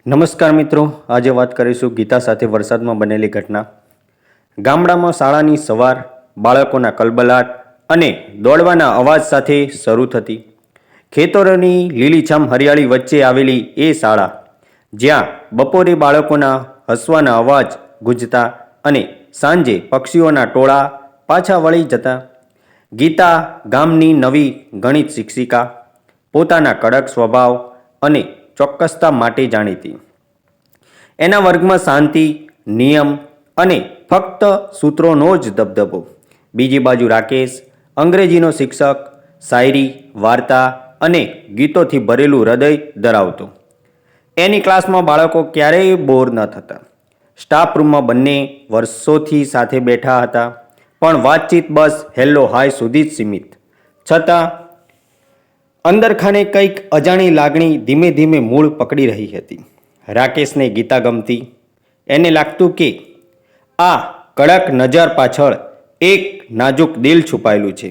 નમસ્કાર મિત્રો, આજે વાત કરીશું ગીતા સાથે વરસાદમાં બનેલી ઘટના. ગામડામાં શાળાની સવાર બાળકોના કલબલાટ અને દોડવાના અવાજ સાથે શરૂ થતી. ખેતરોની લીલીછમ હરિયાળી વચ્ચે આવેલી એ શાળા, જ્યાં બપોરે બાળકોના હસવાના અવાજ ગુંજતા અને સાંજે પક્ષીઓના ટોળા પાછા વળી જતા. ગીતા ગામની નવી ગણિત શિક્ષિકા, પોતાના કડક સ્વભાવ અને ચોક્કસતા માટે જાણીતી. એના વર્ગમાં શાંતિ, નિયમ અને ફક્ત સૂત્રોનો જ દબદબો. બીજી બાજુ રાકેશ, અંગ્રેજીનો શિક્ષક, શાયરી, વાર્તા અને ગીતોથી ભરેલું હૃદય ધરાવતો. એની ક્લાસમાં બાળકો ક્યારેય બોર ન થતા. સ્ટાફ રૂમમાં બંને વર્ષોથી સાથે બેઠા હતા, પણ વાતચીત બસ હેલો હાય સુધી જ સીમિત. છતાં અંદરખાને કંઈક અજાણી લાગણી ધીમે ધીમે મૂળ પકડી રહી હતી. રાકેશને ગીતા ગમતી. એને લાગતું કે આ કડક નજર પાછળ એક નાજુક દિલ છુપાયેલું છે.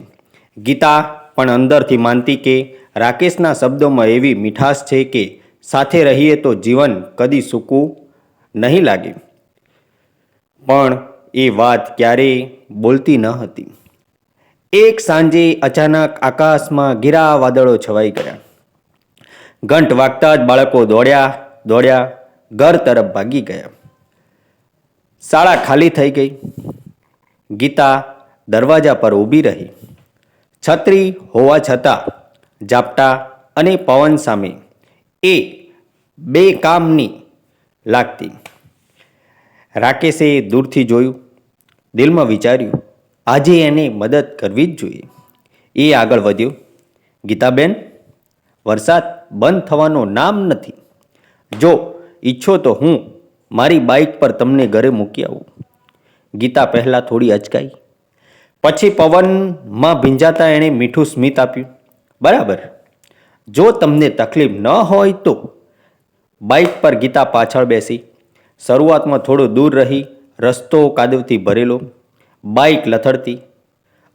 ગીતા પણ અંદરથી માનતી કે રાકેશના શબ્દોમાં એવી મીઠાશ છે કે સાથે રહીએ તો જીવન કદી સૂકું નહીં લાગે. પણ એ વાત ક્યારેય બોલતી ન હતી. એક સાંજે અચાનક આકાશમાં ઘેરા વાદળો છવાઈ ગયા. ઘંટ વાગતા જ બાળકો દોડ્યા ઘર તરફ ભાગી ગયા. શાળા ખાલી થઈ ગઈ. ગીતા દરવાજા પર ઊભી રહી. છત્રી હોવા છતાં ઝાપટા અને પવન સામે એ બેકામની લાગતી. રાકેશે દૂરથી જોયું. દિલમાં વિચાર્યું, આજે એને મદદ કરવી જ જોઈએ. એ આગળ વધ્યો. ગીતાબેન, વરસાદ બંધ થવાનું નામ નથી. જો ઈચ્છો તો હું મારી બાઇક પર તમને ઘરે મૂકી આવું. ગીતા પહેલાં થોડી અચકાઈ, પછી પવનમાં ભીંજાતા એણે મીઠું સ્મિત આપ્યું. બરાબર, જો તમને તકલીફ ન હોય તો. બાઇક પર ગીતા પાછળ બેસી. શરૂઆતમાં થોડું દૂર રહી. રસ્તો કાદવથી ભરેલો, બાઇક લથડતી.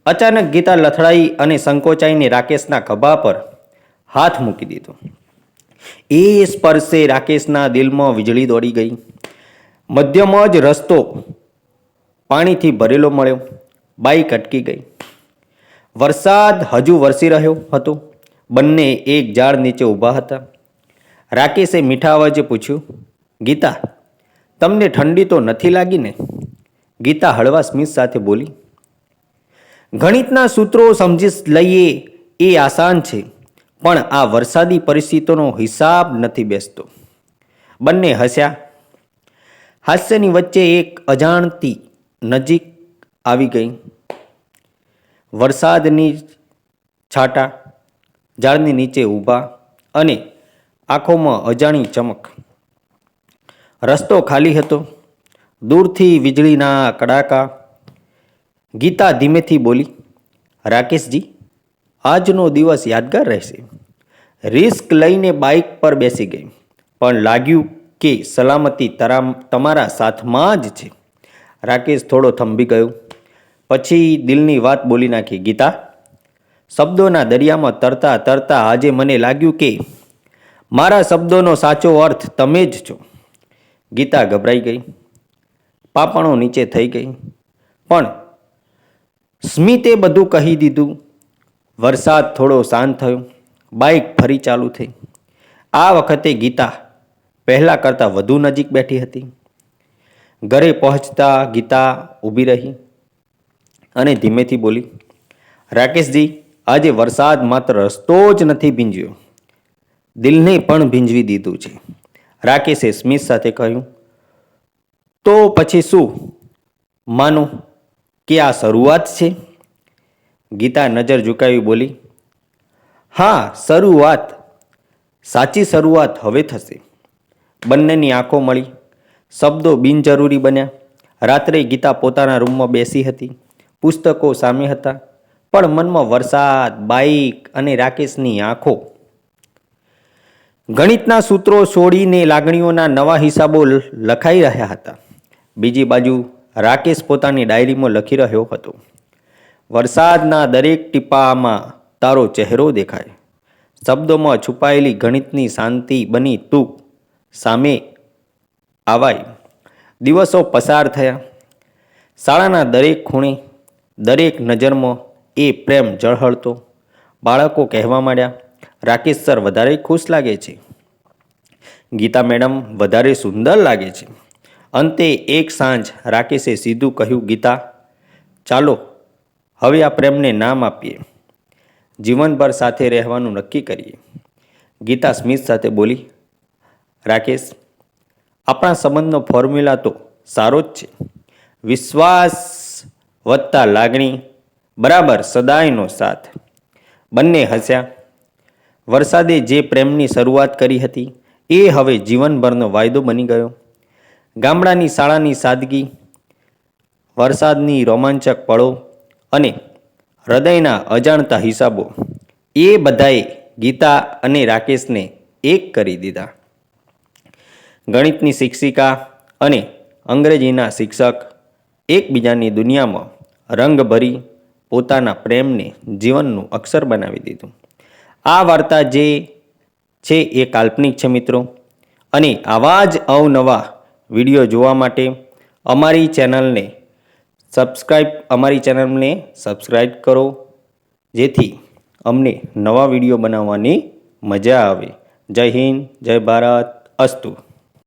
અચાનક ગીતા લથડાઈ અને સંકોચાઈને રાકેશના ખભા પર હાથ મૂકી દીધો. એ સ્પર્શે રાકેશના દિલમાં વીજળી દોડી ગઈ. મધ્યમાં જ રસ્તો પાણીથી ભરેલો મળ્યો. બાઇક અટકી ગઈ. વરસાદ હજુ વરસી રહ્યો હતો. બંને એક ઝાડ નીચે ઊભા હતા. રાકેશે મીઠા અવાજે પૂછ્યું, ગીતા, તમને ઠંડી તો નથી લાગી ને? ગીતા હળવા સ્મિત સાથે બોલી, ગણિતના સૂત્રો સમજી લઈએ એ આસાન છે, પણ આ વરસાદી પરિસ્થિતિનો હિસાબ નથી બેસતો. બંને હસ્યા. હાસ્યની વચ્ચે એક અજાણતી નજીક આવી ગઈ. વરસાદની છાંટા ઝાડની નીચે ઊભા અને આંખોમાં અજાણી ચમક. રસ્તો ખાલી હતો. દૂરથી વીજળીના કડાકા. ગીતા ધીમેથી બોલી, રાકેશજી, આજનો દિવસ યાદગાર રહેશે. રિસ્ક લઈને બાઇક પર બેસી ગઈ, પણ લાગ્યું કે સલામતી તમારા સાથમાં જ છે. રાકેશ થોડો થંભી ગયો. પછી દિલની વાત બોલી નાખી, ગીતા, શબ્દોના દરિયામાં તરતા તરતા આજે મને લાગ્યું કે મારા શબ્દોનો સાચો અર્થ તમે જ છો. ગીતા ગભરાઈ ગઈ. પાપણો નીચે થઈ ગઈ. પણ સ્મિતે બધું કહી દીધું. વરસાદ થોડો શાંત થયો. બાઇક ફરી ચાલુ થઈ. આ વખતે ગીતા પહેલાં કરતાં વધુ નજીક બેઠી હતી. ઘરે પહોંચતા ગીતા ઊભી રહી અને ધીમેથી બોલી, રાકેશજી, આજે વરસાદ માત્ર રસ્તો જ નથી ભીંજ્યો, દિલને પણ ભીંજવી દીધું છે. રાકેશે સ્મિત સાથે કહ્યું, તો પછી શું માનો કે આ શરૂઆત છે? ગીતા નજર ઝુકાવી બોલી, હા, શરૂઆત. સાચી શરૂઆત હવે થશે. બંનેની આંખો મળી. શબ્દો બિનજરૂરી બન્યા. રાત્રે ગીતા પોતાના રૂમમાં બેસી હતી. પુસ્તકો સામે હતા, પણ મનમાં વરસાદ, બાઇક અને રાકેશની આંખો. ગણિતના સૂત્રો છોડીને લાગણીઓના નવા હિસાબો લખાઈ રહ્યા હતા. બીજી બાજુ રાકેશ પોતાની ડાયરીમાં લખી રહ્યો હતો, વરસાદના દરેક ટીપામાં તારો ચહેરો દેખાય. શબ્દોમાં છુપાયેલી ગણિતની શાંતિ બની તું. સામે આવાઈ. દિવસો પસાર થયા. શાળાના દરેક ખૂણે, દરેક નજરમાં એ પ્રેમ ઝળહળતો. બાળકો કહેવા માંડ્યા, રાકેશ સર વધારે ખુશ લાગે છે, ગીતા મેડમ વધારે સુંદર લાગે છે. અંતે એક સાંજ રાકેશે સીધું કહ્યું, ગીતા, ચાલો હવે આ પ્રેમને નામ આપીએ, જીવનભર સાથે રહેવાનું નક્કી કરીએ. ગીતા સ્મિત સાથે બોલી, રાકેશ, આપણા સંબંધનો ફોર્મ્યુલા તો સારો જ છે. વિશ્વાસ વત્તા લાગણી બરાબર સદાયનો સાથ. બંને હસ્યા. વરસાદે જે પ્રેમની શરૂઆત કરી હતી એ હવે જીવનભરનો વાયદો બની ગયો. ગામડાની શાળાની સાદગી, વરસાદની રોમાંચક પળો અને હૃદયના અજાણતા હિસાબો એ બધાએ ગીતા અને રાકેશને એક કરી દીધા. ગણિતની શિક્ષિકા અને અંગ્રેજીના શિક્ષક એકબીજાની દુનિયામાં રંગ ભરી પોતાના પ્રેમને જીવનનું અક્ષર બનાવી દીધું. આ વાર્તા જે છે એ કાલ્પનિક છે મિત્રો, અને આવા જ અવનવા વિડીયો જોવા માટે અમારી ચેનલને સબસ્ક્રાઈબ કરો, જેથી અમને નવા વિડીયો બનાવવાની મજા આવે. જય હિન્દ, જય ભારત, અસ્તુ.